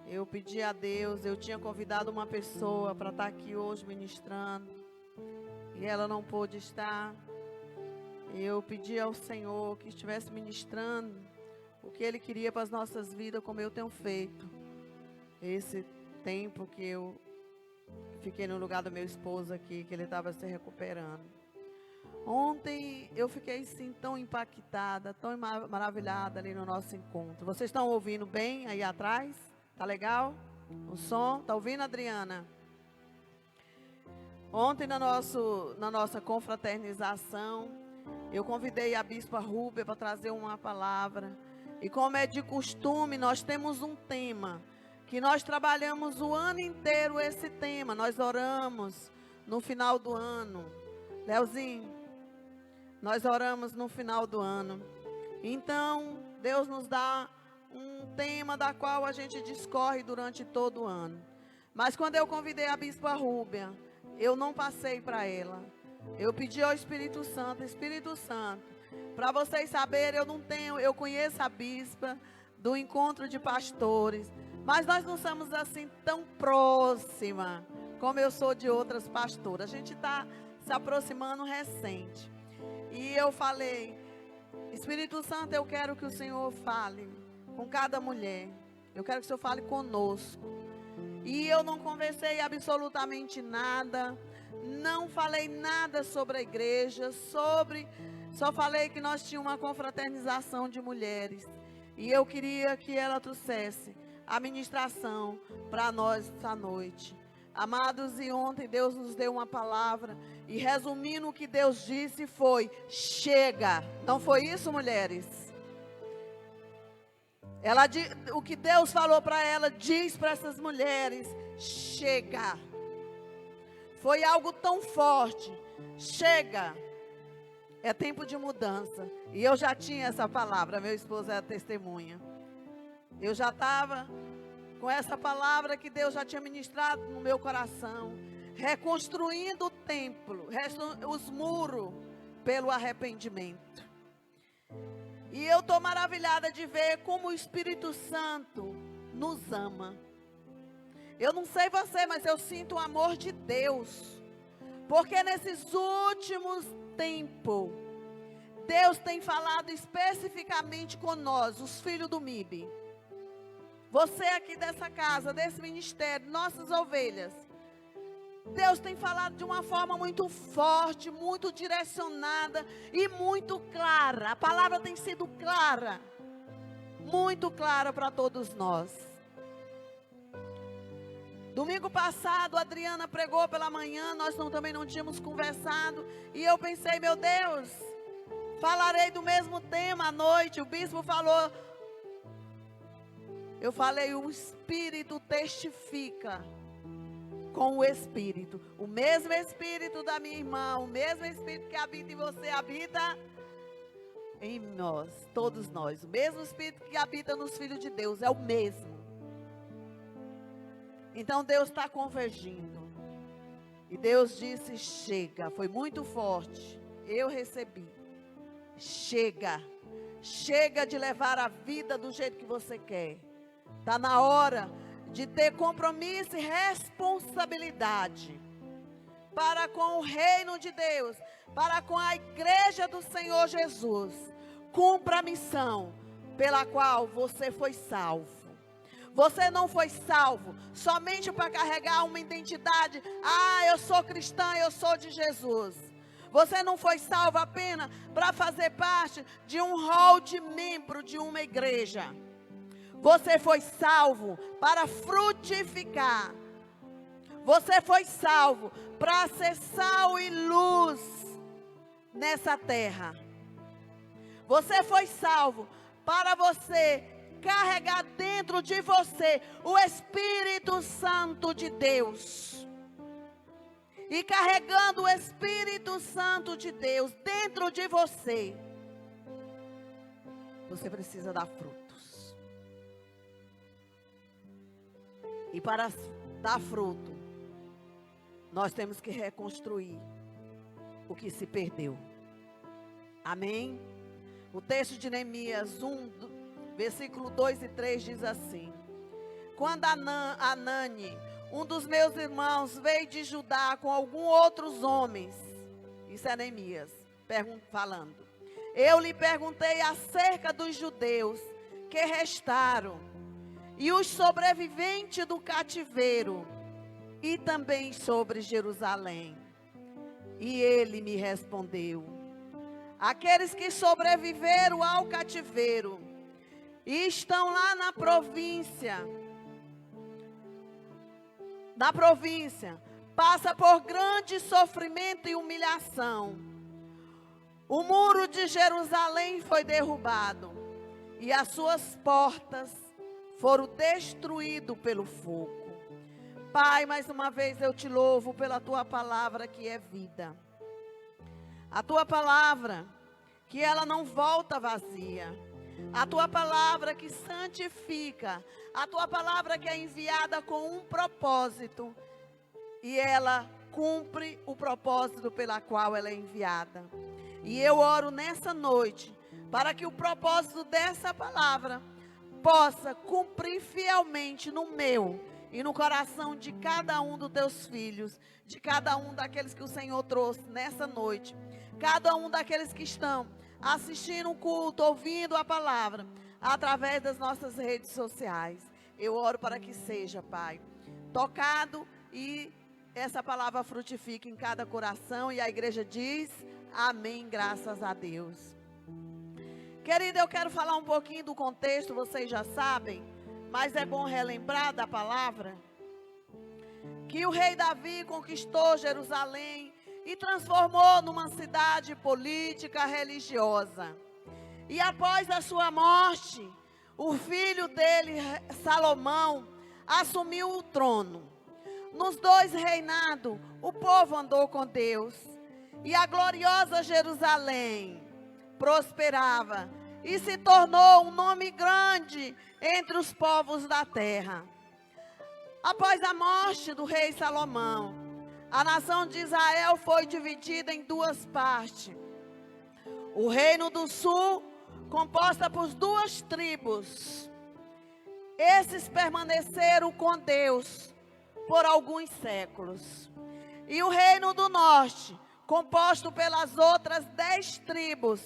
Eu pedi a Deus, eu tinha convidado uma pessoa para estar aqui hoje ministrando, e ela não pôde estar. Eu pedi ao Senhor que estivesse ministrando o que Ele queria para as nossas vidas, como eu tenho feito. Esse tempo que eu fiquei no lugar do meu esposo aqui, que ele estava se recuperando. Ontem eu fiquei assim tão impactada, tão maravilhada ali no nosso encontro. Vocês estão ouvindo bem aí atrás? Tá legal? O som? Tá ouvindo, Adriana? Ontem na nossa confraternização, eu convidei a Bispa Rúbia para trazer uma palavra. E como é de costume, nós temos um tema, que nós trabalhamos o ano inteiro esse tema. Nós oramos no final do ano. Leozinho, nós oramos no final do ano. Então, Deus nos dá um tema da qual a gente discorre durante todo o ano. Mas quando eu convidei a Bispa Rúbia, eu não passei para ela. Eu pedi ao Espírito Santo, para vocês saberem, eu conheço a Bispa do encontro de pastores, mas nós não somos assim tão próxima como eu sou de outras pastoras. A gente está se aproximando recente. E eu falei, Espírito Santo, eu quero que o Senhor fale com cada mulher. Eu quero que o Senhor fale conosco. E eu não conversei absolutamente nada. Não falei nada sobre a igreja. Só falei que nós tínhamos uma confraternização de mulheres. E eu queria que ela trouxesse a ministração para nós essa noite. Amados, e ontem Deus nos deu uma palavra. E resumindo, o que Deus disse foi: chega. Não foi isso, mulheres? O que Deus falou para ela, diz para essas mulheres: chega. Foi algo tão forte. Chega. É tempo de mudança. E eu já tinha essa palavra. Meu esposo é a testemunha. Eu já estava com essa palavra que Deus já tinha ministrado no meu coração. Reconstruindo o templo, os muros, pelo arrependimento. E eu estou maravilhada de ver como o Espírito Santo nos ama. Eu não sei você, mas eu sinto o amor de Deus. Porque nesses últimos tempos, Deus tem falado especificamente com nós, os filhos do MIB. Você aqui dessa casa, desse ministério, nossas ovelhas. Deus tem falado de uma forma muito forte, muito direcionada e muito clara. A palavra tem sido clara, muito clara para todos nós. Domingo passado, a Adriana pregou pela manhã, nós também não tínhamos conversado. E eu pensei, meu Deus, falarei do mesmo tema à noite. O bispo falou, eu falei, o Espírito testifica com o Espírito. O mesmo Espírito da minha irmã, o mesmo Espírito que habita em você, habita em nós, todos nós. O mesmo Espírito que habita nos filhos de Deus, é o mesmo. Então Deus está convergindo. E Deus disse, chega. Foi muito forte. Eu recebi. Chega. Chega de levar a vida do jeito que você quer. Está na hora de ter compromisso e responsabilidade para com o reino de Deus, para com a igreja do Senhor Jesus. Cumpra a missão pela qual você foi salvo. Você não foi salvo somente para carregar uma identidade. Eu sou cristã, eu sou de Jesus. Você não foi salvo apenas para fazer parte de um hall de membro de uma igreja. Você foi salvo para frutificar. Você foi salvo para ser sal e luz nessa terra. Você foi salvo para você carregar dentro de você o Espírito Santo de Deus. E carregando o Espírito Santo de Deus dentro de você, você precisa dar frutos. E para dar fruto, nós temos que reconstruir o que se perdeu. Amém? O texto de Neemias 1, versículo 2 e 3 diz assim: quando Anani, um dos meus irmãos, veio de Judá com alguns outros homens, isso é Neemias falando, eu lhe perguntei acerca dos judeus que restaram e os sobreviventes do cativeiro e também sobre Jerusalém. E ele me respondeu: aqueles que sobreviveram ao cativeiro e estão lá na província, passa por grande sofrimento e humilhação. O muro de Jerusalém foi derrubado e as suas portas foram destruídas pelo fogo. Pai, mais uma vez eu te louvo pela tua palavra que é vida. A tua palavra que ela não volta vazia. A tua palavra que santifica. A tua palavra que é enviada com um propósito. E ela cumpre o propósito pela qual ela é enviada. E eu oro nessa noite para que o propósito dessa palavra possa cumprir fielmente no meu e no coração de cada um dos teus filhos, de cada um daqueles que o Senhor trouxe nessa noite, cada um daqueles que estão assistindo o culto, ouvindo a palavra, através das nossas redes sociais. Eu oro para que seja, Pai, tocado e essa palavra frutifique em cada coração. E a igreja diz, amém, graças a Deus. Querida, eu quero falar um pouquinho do contexto, vocês já sabem, mas é bom relembrar da palavra, que o rei Davi conquistou Jerusalém e transformou numa cidade política religiosa. E após a sua morte, o filho dele, Salomão, assumiu o trono. Nos 2 reinados, o povo andou com Deus. E a gloriosa Jerusalém prosperava e se tornou um nome grande entre os povos da terra. Após a morte do rei Salomão, a nação de Israel foi dividida em 2 partes. O reino do sul, composta por 2 tribos. Esses permaneceram com Deus por alguns séculos. E o reino do norte, composto pelas outras 10 tribos,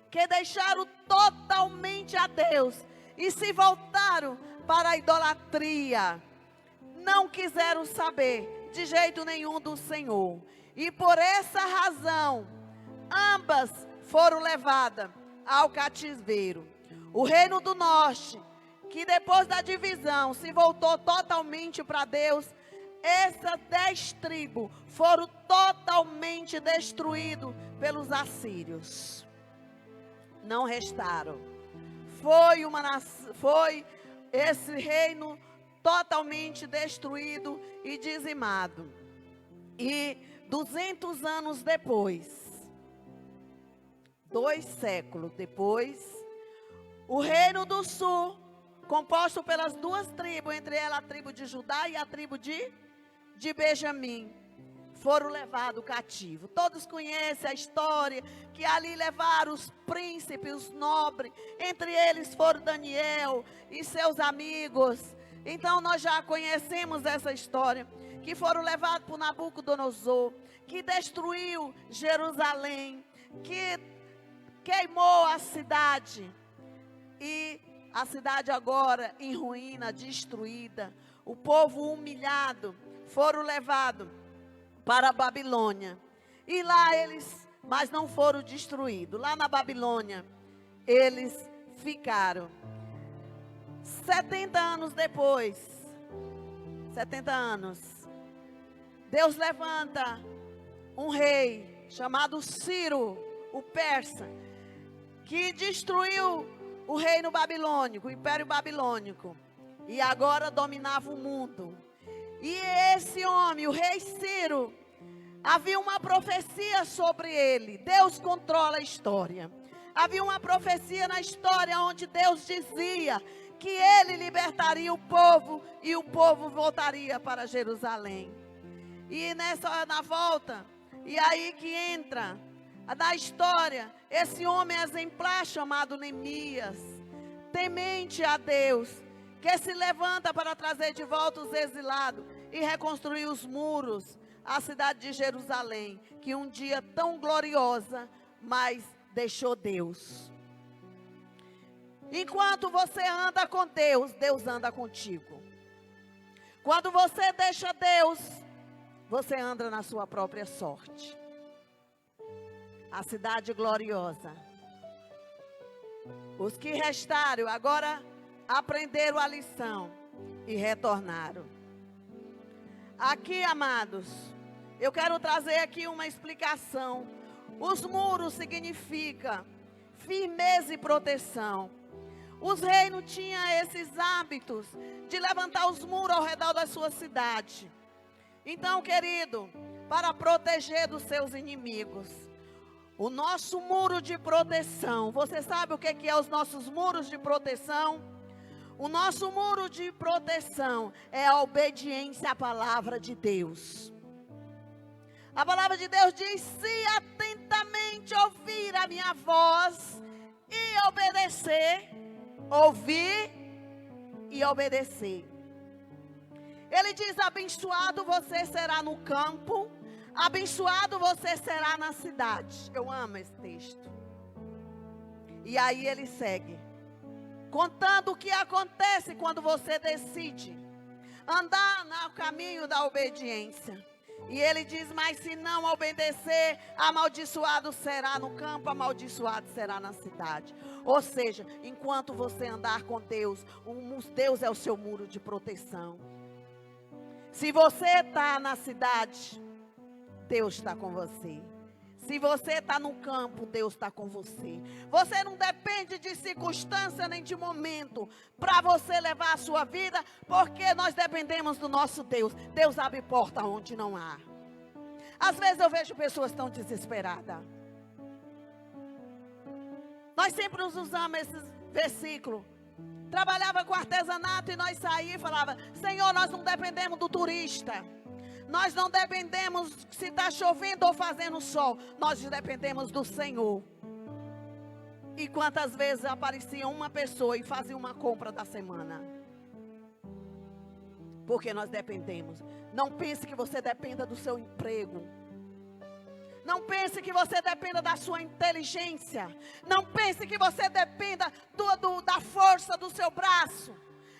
que deixaram totalmente a Deus e se voltaram para a idolatria. Não quiseram saber de jeito nenhum do Senhor. E por essa razão, ambas foram levadas ao cativeiro. O reino do norte, que depois da divisão se voltou totalmente para Deus, essas 10 tribos foram totalmente destruídas pelos assírios. Não restaram. Foi esse reino totalmente destruído e dizimado. E 200 anos depois, 2 séculos depois, o reino do sul, composto pelas 2 tribos, entre elas a tribo de Judá e a tribo de Benjamim, foram levados cativos. Todos conhecem a história, que ali levaram os príncipes, os nobres, entre eles foram Daniel e seus amigos. Então nós já conhecemos essa história, que foram levados por Nabucodonosor, que destruiu Jerusalém, que queimou a cidade, e a cidade agora em ruína, destruída. O povo humilhado foram levados para a Babilônia. E lá mas não foram destruídos. Lá na Babilônia, eles ficaram. 70 anos depois, 70 anos, Deus levanta um rei chamado Ciro, o persa, que destruiu o reino babilônico, o império babilônico, e agora dominava o mundo. E esse homem, o rei Ciro, havia uma profecia sobre ele. Deus controla a história. Havia uma profecia na história onde Deus dizia que ele libertaria o povo e o povo voltaria para Jerusalém. E na volta, e aí que entra na história esse homem exemplar chamado Neemias, temente a Deus, que se levanta para trazer de volta os exilados e reconstruir os muros, a cidade de Jerusalém, que um dia tão gloriosa, mas deixou Deus. Enquanto você anda com Deus, Deus anda contigo. Quando você deixa Deus, você anda na sua própria sorte. A cidade gloriosa. Os que restaram agora aprenderam a lição e retornaram. Aqui, amados, eu quero trazer aqui uma explicação. Os muros significam firmeza e proteção. Os reis não tinham esses hábitos de levantar os muros ao redor da sua cidade. Então, querido, para proteger dos seus inimigos, o nosso muro de proteção, você sabe o que é os nossos muros de proteção? O nosso muro de proteção é a obediência à palavra de Deus. A palavra de Deus diz: se atentamente ouvir a minha voz e obedecer, ouvir e obedecer. Ele diz: abençoado você será no campo, abençoado você será na cidade. Eu amo esse texto. E aí ele segue, contando o que acontece quando você decide andar no caminho da obediência. E ele diz: mas se não obedecer, amaldiçoado será no campo, amaldiçoado será na cidade. Ou seja, enquanto você andar com Deus, Deus é o seu muro de proteção. Se você está na cidade, Deus está com você. Se você está no campo, Deus está com você. Você não depende de circunstância nem de momento para você levar a sua vida, porque nós dependemos do nosso Deus. Deus abre porta onde não há. Às vezes eu vejo pessoas tão desesperadas. Nós sempre usamos esses versículos. Trabalhava com artesanato e nós saíamos e falava: Senhor, nós não dependemos do turista. Nós não dependemos se está chovendo ou fazendo sol. Nós dependemos do Senhor. E quantas vezes aparecia uma pessoa e fazia uma compra da semana? Porque nós dependemos. Não pense que você dependa do seu emprego. Não pense que você dependa da sua inteligência. Não pense que você dependa da força do seu braço.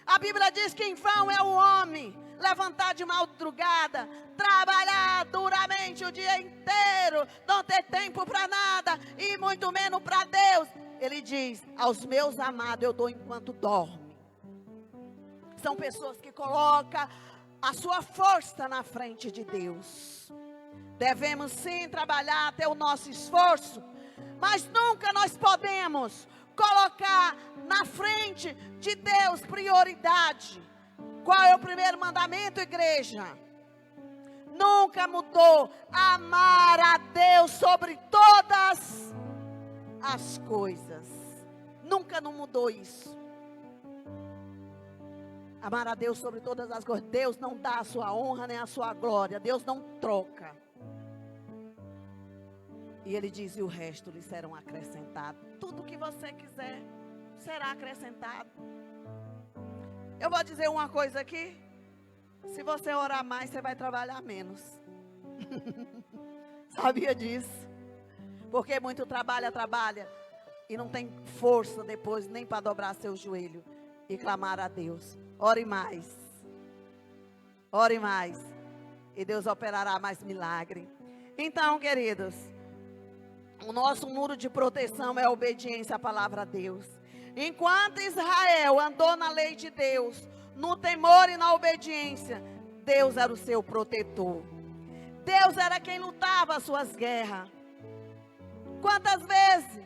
A Bíblia diz que em vão é o homem levantar de madrugada, trabalhar duramente o dia inteiro, não ter tempo para nada e muito menos para Deus. Ele diz: aos meus amados eu dou enquanto dorme. São pessoas que colocam a sua força na frente de Deus. Devemos sim trabalhar, ter o nosso esforço, mas nunca nós podemos colocar na frente de Deus prioridade. Qual é o primeiro mandamento, igreja? Nunca mudou: amar a Deus sobre todas as coisas. Nunca não mudou isso. Amar a Deus sobre todas as coisas. Deus não dá a sua honra nem a sua glória. Deus não troca. E ele diz: e o resto lhe serão acrescentados. Tudo que você quiser será acrescentado. Eu vou dizer uma coisa aqui: se você orar mais, você vai trabalhar menos. Sabia disso? Porque muito trabalha e não tem força depois nem para dobrar seu joelho e clamar a Deus. Ore mais. Ore mais. E Deus operará mais milagre. Então, queridos, o nosso muro de proteção é a obediência à palavra de Deus. Enquanto Israel andou na lei de Deus, no temor e na obediência, Deus era o seu protetor. Deus era quem lutava as suas guerras. Quantas vezes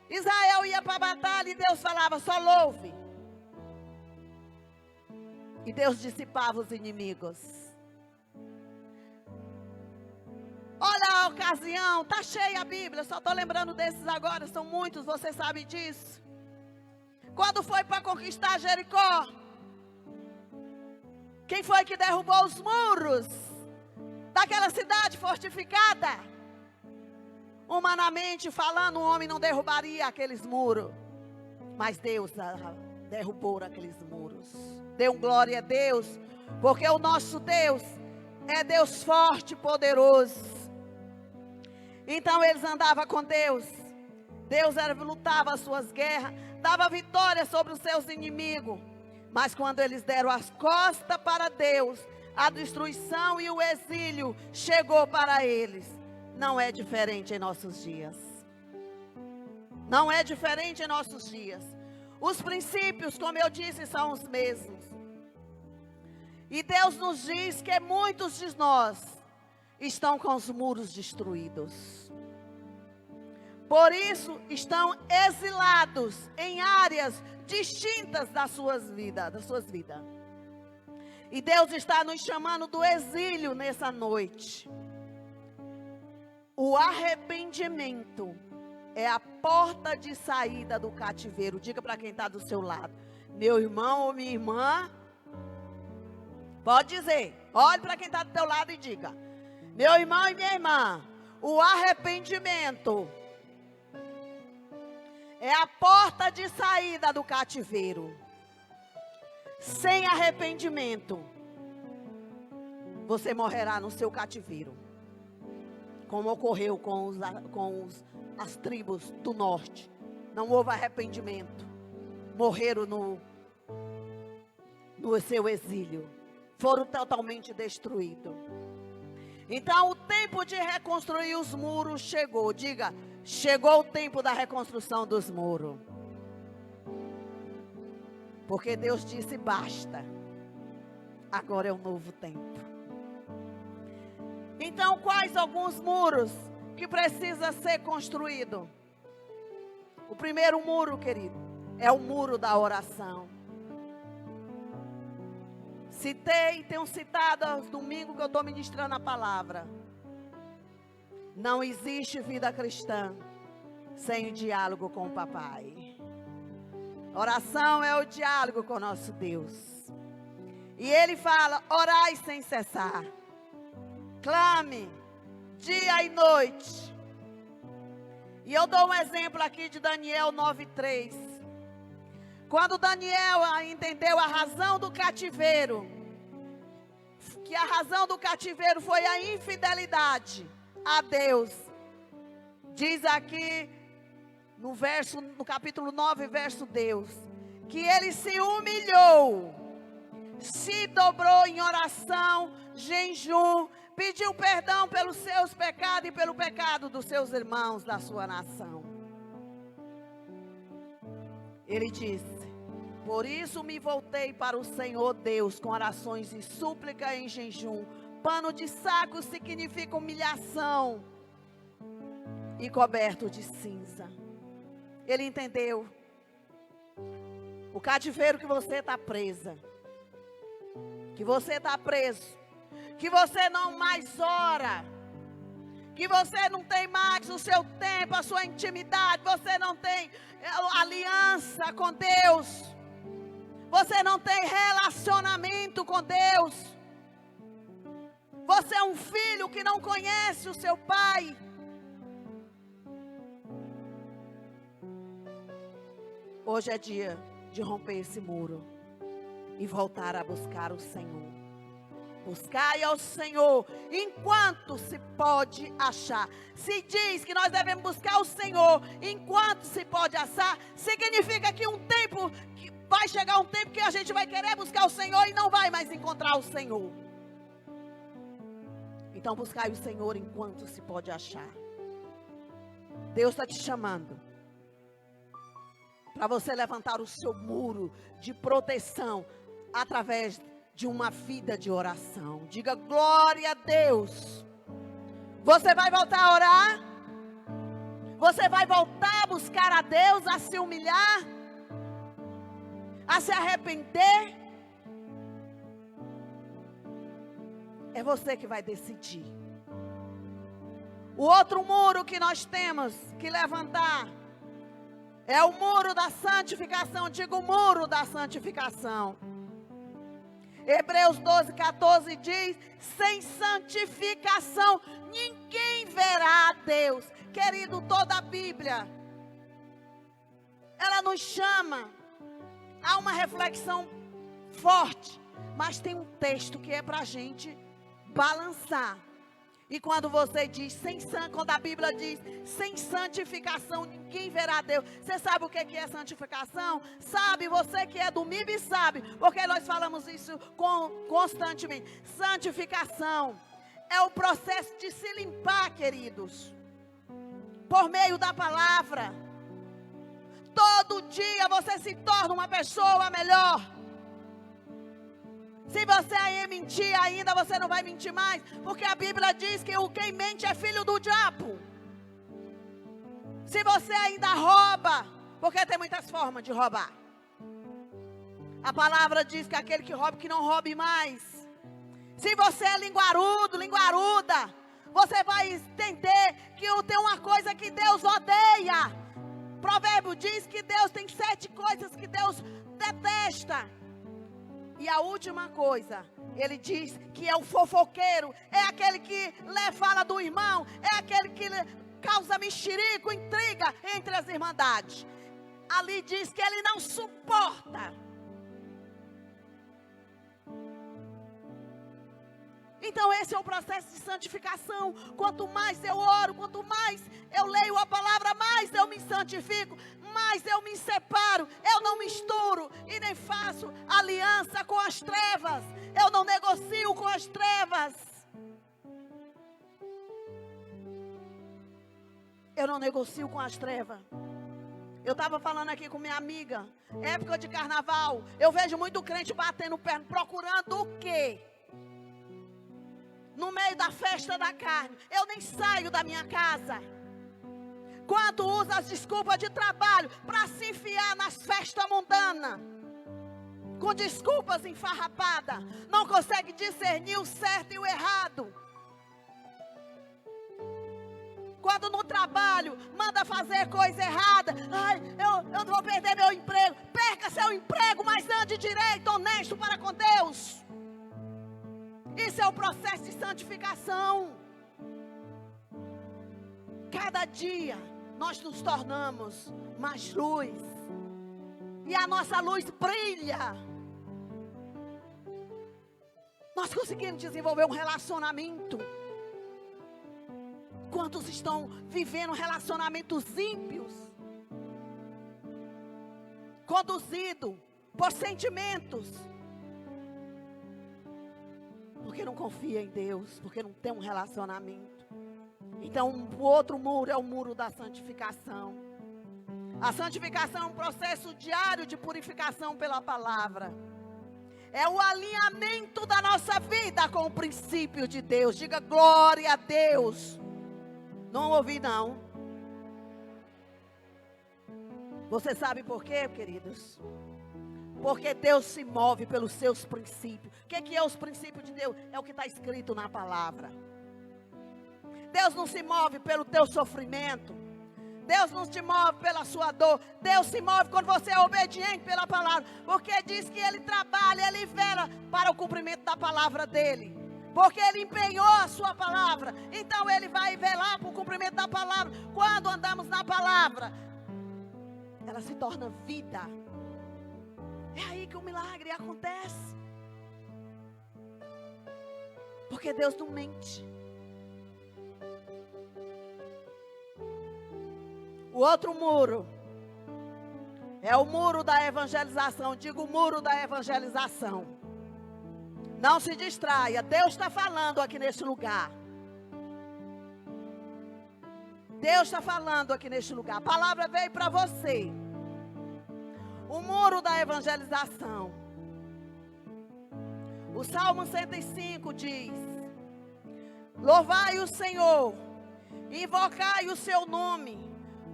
Israel ia para a batalha e Deus falava: só louve. E Deus dissipava os inimigos. Olha a ocasião, está cheia a Bíblia, só estou lembrando desses agora, são muitos, você sabe disso. Quando foi para conquistar Jericó, quem foi que derrubou os muros daquela cidade fortificada? Humanamente falando, o homem não derrubaria aqueles muros, mas Deus derrubou aqueles muros. Dê um glória a Deus, porque o nosso Deus é Deus forte e poderoso. Então eles andavam com Deus. Deus lutava as suas guerras, dava vitória sobre os seus inimigos. Mas quando eles deram as costas para Deus, a destruição e o exílio chegou para eles. Não é diferente em nossos dias. Não é diferente em nossos dias. Os princípios, como eu disse, são os mesmos. E Deus nos diz que muitos de nós estão com os muros destruídos. Por isso, estão exilados em áreas distintas das suas vidas. E Deus está nos chamando do exílio nessa noite. O arrependimento é a porta de saída do cativeiro. Diga para quem está do seu lado: meu irmão ou minha irmã, pode dizer, olhe para quem está do teu lado e diga: meu irmão e minha irmã, o arrependimento é a porta de saída do cativeiro. Sem arrependimento, você morrerá no seu cativeiro, como ocorreu com as tribos do norte. Não houve arrependimento, morreram no seu exílio, foram totalmente destruídos. Então o tempo de reconstruir os muros chegou. Diga: chegou o tempo da reconstrução dos muros. Porque Deus disse: basta, agora é um novo tempo. Então, quais alguns muros que precisa ser construído? O primeiro muro, querido, é o muro da oração. Tenho citado aos domingos que eu estou ministrando a palavra. Não existe vida cristã sem o diálogo com o papai. Oração é o diálogo com o nosso Deus. E ele fala: orai sem cessar. Clame dia e noite. E eu dou um exemplo aqui de Daniel 9:3. Quando Daniel entendeu a razão do cativeiro, que a razão do cativeiro foi a infidelidade a Deus, diz aqui no capítulo 9, verso Deus, que ele se humilhou, se dobrou em oração, jejum, pediu perdão pelos seus pecados e pelo pecado dos seus irmãos da sua nação. Ele disse: por isso me voltei para o Senhor Deus com orações e súplica em jejum. Pano de saco significa humilhação e coberto de cinza. Ele entendeu o cativeiro que você está presa, que você está preso, que você não mais ora, que você não tem mais o seu tempo, a sua intimidade, você não tem aliança com Deus, você não tem relacionamento com Deus, você é um filho que não conhece o seu pai. Hoje é dia de romper esse muro e voltar a buscar o Senhor. Buscai ao Senhor enquanto se pode achar. Se diz que nós devemos buscar o Senhor enquanto se pode achar, significa que vai chegar um tempo que a gente vai querer buscar o Senhor e não vai mais encontrar o Senhor. Então buscai o Senhor enquanto se pode achar. Deus está te chamando para você levantar o seu muro de proteção através de uma vida de oração. Diga glória a Deus. Você vai voltar a orar? Você vai voltar a buscar a Deus, a se humilhar, a se arrepender? É você que vai decidir. O outro muro que nós temos que levantar é o muro da santificação. Diga o muro da santificação. Hebreus 12:14 diz: sem santificação ninguém verá a Deus. Querido, toda a Bíblia, ela nos chama há uma reflexão forte, mas tem um texto que é para a gente balançar. E quando você diz, quando a Bíblia diz, sem santificação ninguém verá Deus. Você sabe o que é santificação? Sabe, você que é do MIB sabe, porque nós falamos isso constantemente. Santificação é o processo de se limpar, queridos, por meio da palavra. Todo dia você se torna uma pessoa melhor. Se você aí mentir ainda, você não vai mentir mais, porque a Bíblia diz que quem mente é filho do diabo. Se você ainda rouba, porque tem muitas formas de roubar. A palavra diz que aquele que rouba, que não roube mais. Se você é linguarudo, linguaruda, você vai entender que tem uma coisa que Deus odeia. Provérbio diz que Deus tem 7 coisas que Deus detesta. E a última coisa, ele diz que é o fofoqueiro, é aquele que fala do irmão, é aquele que causa mexerico, intriga entre as irmandades. Ali diz que ele não suporta. Então esse é o processo de santificação. Quanto mais eu oro, quanto mais eu leio a palavra, mais eu me santifico, mais eu me separo. Eu não misturo e nem faço aliança com as trevas. Eu não negocio com as trevas. Eu não negocio com as trevas. Eu estava falando aqui com minha amiga, época de carnaval, eu vejo muito crente batendo perna, procurando o quê? No meio da festa da carne. Eu nem saio da minha casa. Quando usa as desculpas de trabalho para se enfiar nas festas mundanas, com desculpas enfarrapadas, não consegue discernir o certo e o errado. Quando no trabalho manda fazer coisa errada, ai, eu vou perder meu emprego. Perca seu emprego, mas ande direito, honesto para com Deus. Isso é o processo de santificação. Cada dia nós nos tornamos mais luz. E a nossa luz brilha. Nós conseguimos desenvolver um relacionamento. Quantos estão vivendo relacionamentos ímpios? Conduzido por sentimentos. Porque não confia em Deus, porque não tem um relacionamento. Então o outro muro é o muro da santificação. A santificação é um processo diário de purificação pela palavra. É o alinhamento da nossa vida com o princípio de Deus. Diga glória a Deus. Não ouvi não. Você sabe por quê, queridos? Porque Deus se move pelos seus princípios. O que é os princípios de Deus? É o que está escrito na palavra. Deus não se move pelo teu sofrimento. Deus não te move pela sua dor. Deus se move quando você é obediente pela palavra. Porque diz que Ele trabalha, Ele vela para o cumprimento da palavra dEle. Porque Ele empenhou a sua palavra. Então Ele vai velar para o cumprimento da palavra. Quando andamos na palavra, ela se torna vida. É aí que o milagre acontece. Porque Deus não mente. O outro muro é o muro da evangelização. Digo o muro da evangelização. Não se distraia. Deus está falando aqui neste lugar. Deus está falando aqui neste lugar. A palavra veio para você. O muro da evangelização. O Salmo 105 diz: louvai o Senhor, invocai o seu nome,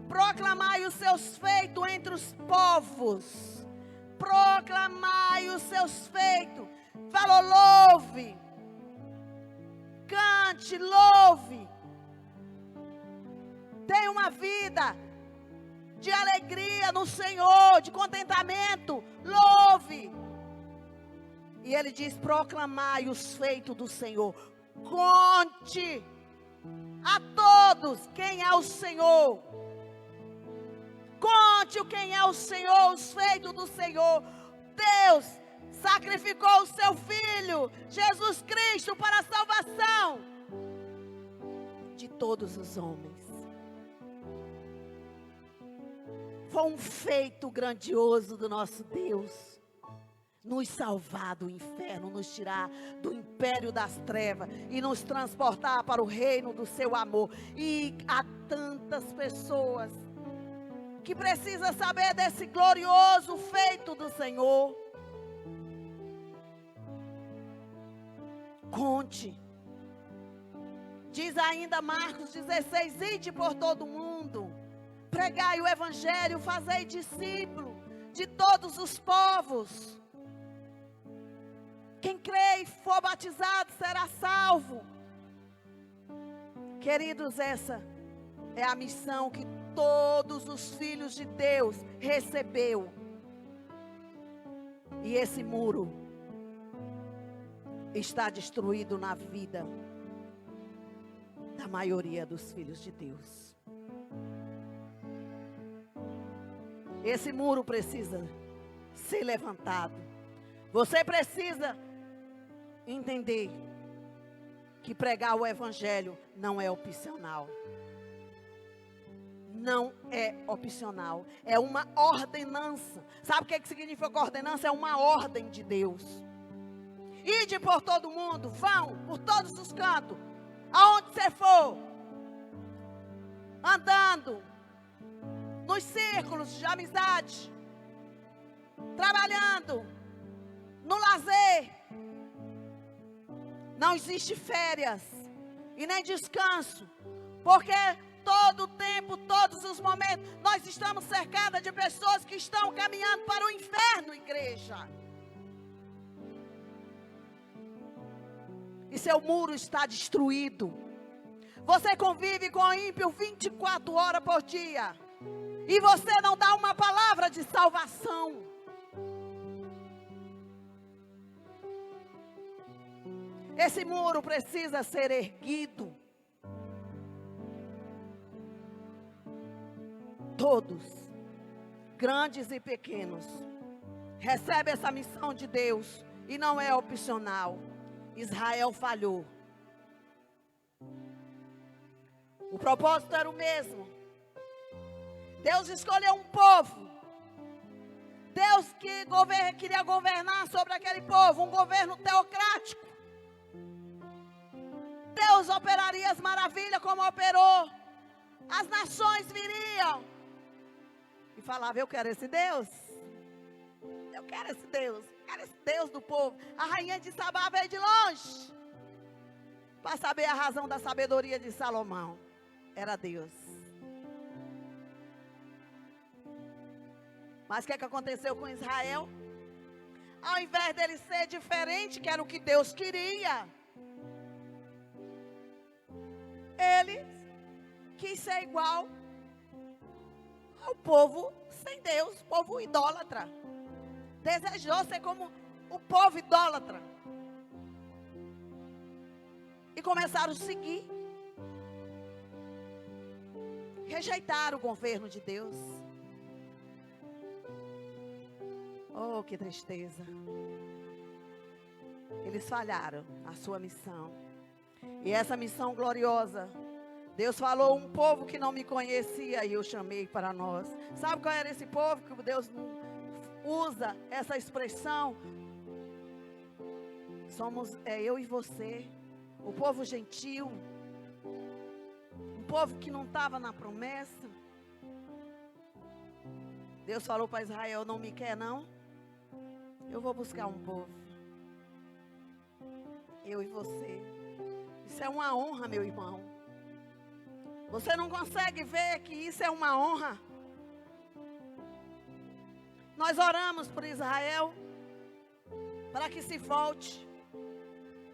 proclamai os seus feitos entre os povos. Proclamai os seus feitos. Falou, louve. Cante, louve. Tenha uma vida de alegria no Senhor, de contentamento. Louve. E ele diz: proclamai os feitos do Senhor. Conte a todos quem é o Senhor. Conte quem é o Senhor, os feitos do Senhor. Deus sacrificou o seu Filho, Jesus Cristo, para a salvação de todos os homens. Foi um feito grandioso do nosso Deus, nos salvar do inferno, nos tirar do império das trevas e nos transportar para o reino do seu amor. E há tantas pessoas que precisam saber desse glorioso feito do Senhor. Conte. Diz ainda Marcos 16: ide por todo o mundo, pregai o evangelho, fazei discípulo de todos os povos. Quem crê e for batizado será salvo. Queridos, essa é a missão que todos os filhos de Deus recebeu. E esse muro está destruído na vida da maioria dos filhos de Deus. Esse muro precisa ser levantado. Você precisa entender que pregar o evangelho não é opcional. Não é opcional. É uma ordenança. Sabe o que significa ordenança? É uma ordem de Deus. Ide por todo mundo, vão por todos os cantos, aonde você for, andando, nos círculos de amizade, trabalhando, no lazer. Não existe férias e nem descanso, porque todo o tempo, todos os momentos, nós estamos cercados de pessoas que estão caminhando para o inferno, igreja. E seu muro está destruído. Você convive com o ímpio 24 horas por dia. E você não dá uma palavra de salvação. Esse muro precisa ser erguido. Todos, grandes e pequenos, recebem essa missão de Deus. E não é opcional. Israel falhou. O propósito era o mesmo. Deus escolheu um povo. Deus que queria governar sobre aquele povo, um governo teocrático. Deus operaria as maravilhas como operou. As nações viriam e falavam: eu quero esse Deus. Eu quero esse Deus. Eu quero esse Deus do povo. A rainha de Sabá veio de longe para saber a razão da sabedoria de Salomão. Era Deus. Mas o que aconteceu com Israel? Ao invés dele ser diferente, que era o que Deus queria, ele quis ser igual ao povo sem Deus, povo idólatra. Desejou ser como o povo idólatra. E começaram a seguir. Rejeitaram o governo de Deus. Oh, que tristeza. Eles falharam na sua missão. E essa missão gloriosa, Deus falou: um povo que não me conhecia e eu chamei para nós. Sabe qual era esse povo que Deus usa essa expressão? Somos eu e você, o povo gentil, um povo que não estava na promessa. Deus falou para Israel: não me quer não? Eu vou buscar um povo, eu e você. Isso é uma honra, meu irmão. Você não consegue ver que isso é uma honra? Nós oramos por Israel, para que se volte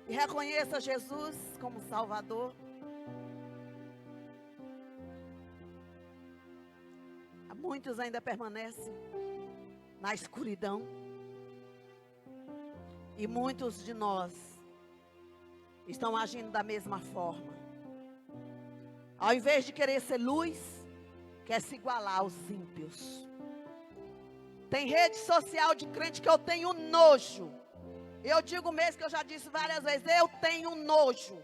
e reconheça Jesus como Salvador. Muitos ainda permanecem na escuridão. E muitos de nós estão agindo da mesma forma. Ao invés de querer ser luz, quer se igualar aos ímpios. Tem rede social de crente que eu tenho nojo. Eu digo mesmo, que eu já disse várias vezes, eu tenho nojo.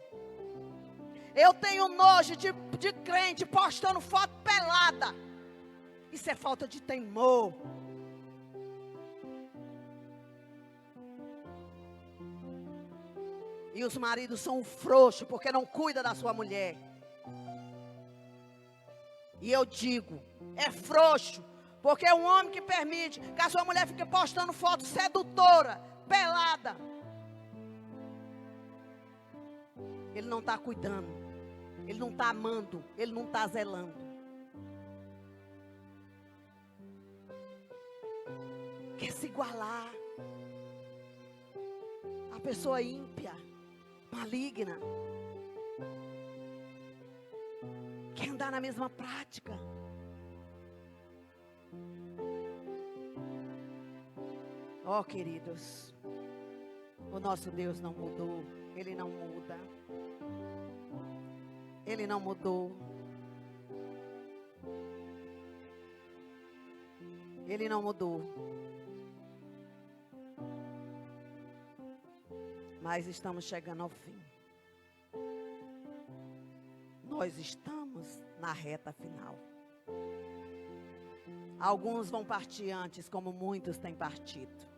Eu tenho nojo de crente postando foto pelada. Isso é falta de temor. E os maridos são frouxos porque não cuidam da sua mulher. E eu digo, é frouxo, porque é um homem que permite que a sua mulher fique postando foto sedutora, pelada. Ele não está cuidando, ele não está amando, ele não está zelando. Quer se igualar. A pessoa ímpia, maligna, quer andar na mesma prática. Oh, queridos, o nosso Deus não mudou. Ele não muda. Ele não mudou. Ele não mudou. Mas estamos chegando ao fim. Nós estamos na reta final. Alguns vão partir antes, como muitos têm partido.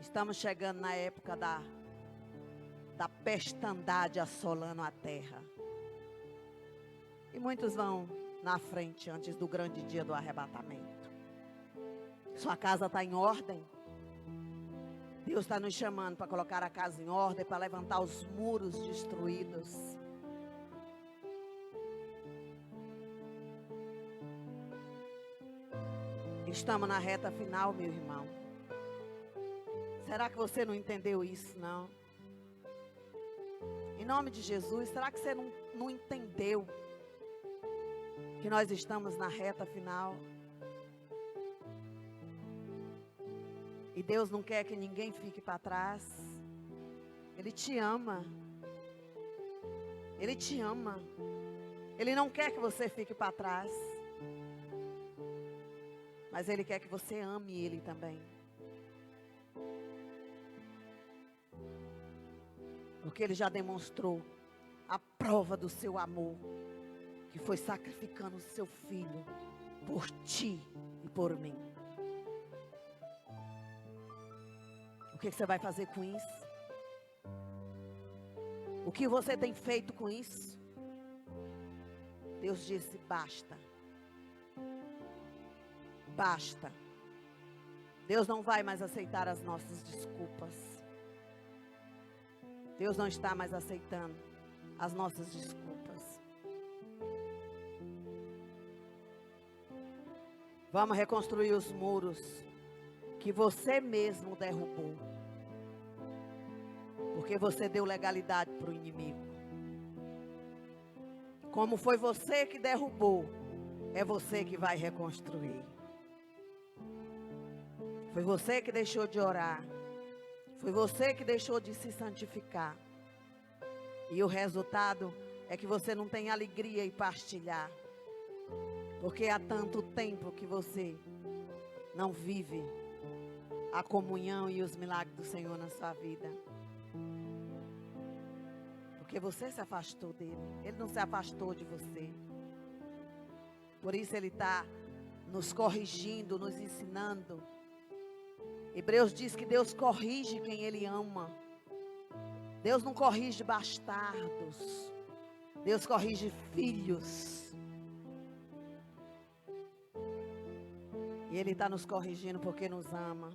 Estamos chegando na época da pestandade assolando a terra. E muitos vão na frente antes do grande dia do arrebatamento. Sua casa está em ordem? Deus está nos chamando para colocar a casa em ordem, para levantar os muros destruídos. Estamos na reta final, meu irmão. Será que você não entendeu isso, não? Em nome de Jesus, será que você não entendeu que nós estamos na reta final? E Deus não quer que ninguém fique para trás. Ele te ama. Ele te ama. Ele não quer que você fique para trás. Mas Ele quer que você ame Ele também. Porque Ele já demonstrou a prova do seu amor, que foi sacrificando o seu filho por ti e por mim. O que você vai fazer com isso? O que você tem feito com isso? Deus disse, basta. Basta. Deus não vai mais aceitar as nossas desculpas. Deus não está mais aceitando as nossas desculpas. Vamos reconstruir os muros que você mesmo derrubou. Porque você deu legalidade para o inimigo. Como foi você que derrubou, é você que vai reconstruir. Foi você que deixou de orar. Foi você que deixou de se santificar. E o resultado é que você não tem alegria em partilhar. Porque há tanto tempo que você não vive a comunhão e os milagres do Senhor na sua vida. Porque você se afastou dele. Ele não se afastou de você. Por isso Ele está nos corrigindo, nos ensinando. Hebreus diz que Deus corrige quem Ele ama. Deus não corrige bastardos. Deus corrige filhos. E Ele está nos corrigindo porque nos ama.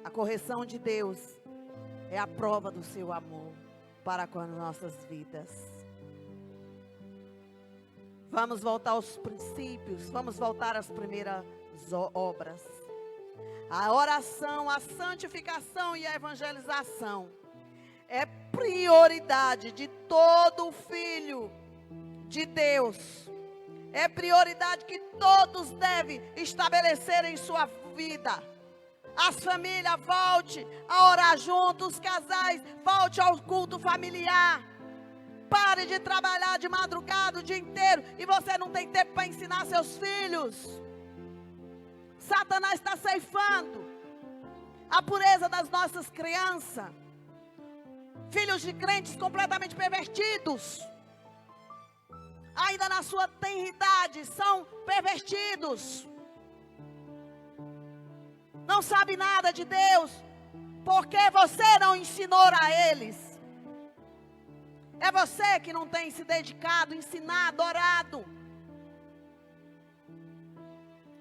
A correção de Deus é a prova do seu amor para com as nossas vidas. Vamos voltar aos princípios, vamos voltar às primeiras obras. A oração, a santificação e a evangelização é prioridade de todo filho de Deus. É prioridade que todos devem estabelecer em sua vida. As famílias, volte a orar juntos, os casais, volte ao culto familiar. Pare de trabalhar de madrugada o dia inteiro e você não tem tempo para ensinar seus filhos. Satanás está ceifando a pureza das nossas crianças. Filhos de crentes completamente pervertidos. Ainda na sua tenridade são pervertidos. Não sabe nada de Deus, porque você não ensinou a eles. É você que não tem se dedicado, ensinado, orado.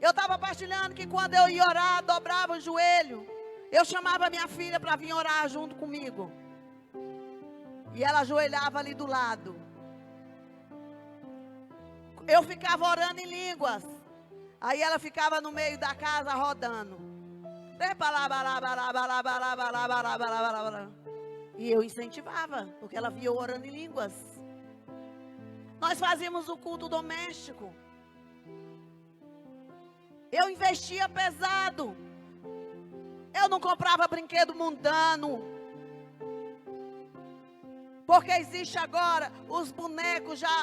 Eu estava partilhando que quando eu ia orar, dobrava o joelho. Eu chamava minha filha para vir orar junto comigo. E ela ajoelhava ali do lado. Eu ficava orando em línguas. Aí ela ficava no meio da casa rodando. E eu incentivava, porque ela via eu orando em línguas. Nós fazíamos o culto doméstico. Eu investia pesado. Eu não comprava brinquedo mundano. Porque existe agora os bonecos já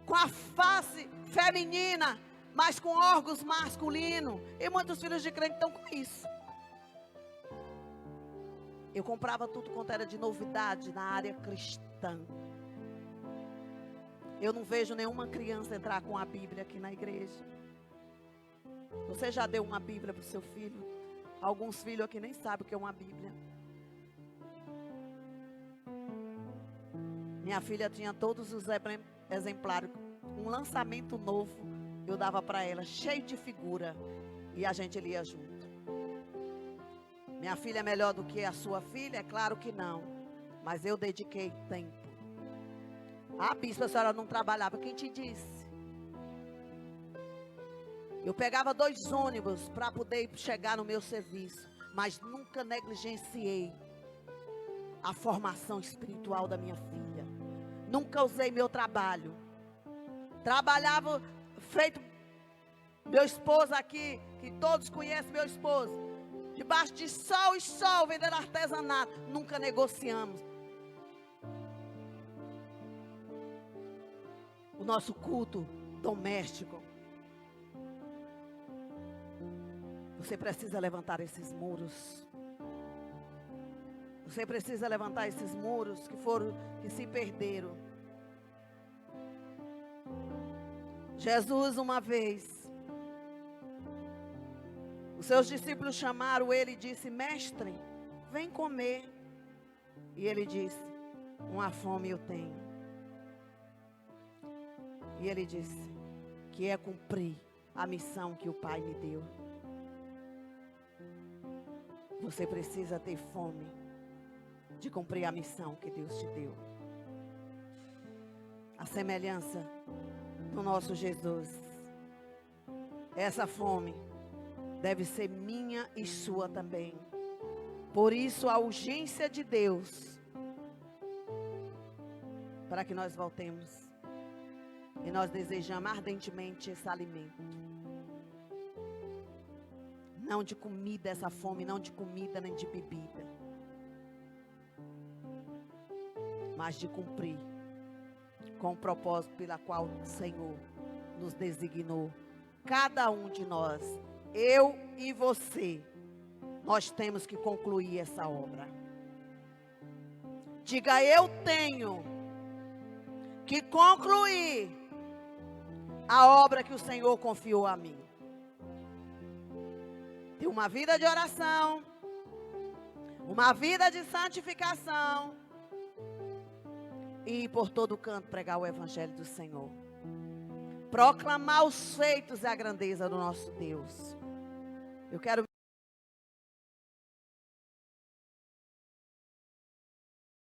com a face feminina, mas com órgãos masculinos. E muitos filhos de crente estão com isso. Eu comprava tudo quanto era de novidade na área cristã. Eu não vejo nenhuma criança entrar com a Bíblia aqui na igreja. Você já deu uma Bíblia para o seu filho? Alguns filhos aqui nem sabem o que é uma Bíblia. Minha filha tinha todos os exemplares. Um lançamento novo, eu dava para ela, cheio de figura. E a gente lia junto. Minha filha é melhor do que a sua filha? É claro que não. Mas eu dediquei tempo. Ah, bispo, a senhora não trabalhava. Quem te disse? Eu pegava 2 ônibus para poder chegar no meu serviço. Mas nunca negligenciei a formação espiritual da minha filha. Nunca usei meu trabalho. Trabalhava feito meu esposo aqui, que todos conhecem meu esposo. Debaixo de sol e sol, vendendo artesanato. Nunca negociamos. O nosso culto doméstico. Você precisa levantar esses muros. Você precisa levantar esses muros que se perderam. Jesus, uma vez, os seus discípulos chamaram ele e disse: mestre, vem comer. E ele disse: uma fome eu tenho. E ele disse que é cumprir a missão que o Pai me deu. Você precisa ter fome de cumprir a missão que Deus te deu. A semelhança do nosso Jesus. Essa fome deve ser minha e sua também. Por isso a urgência de Deus para que nós voltemos. E nós desejamos ardentemente esse alimento. Não de comida essa fome, não de comida nem de bebida. Mas de cumprir com o propósito pela qual o Senhor nos designou. Cada um de nós, eu e você, nós temos que concluir essa obra. Diga: eu tenho que concluir a obra que o Senhor confiou a mim. Ter uma vida de oração, uma vida de santificação, e ir por todo canto pregar o Evangelho do Senhor. Proclamar os feitos e a grandeza do nosso Deus. Eu quero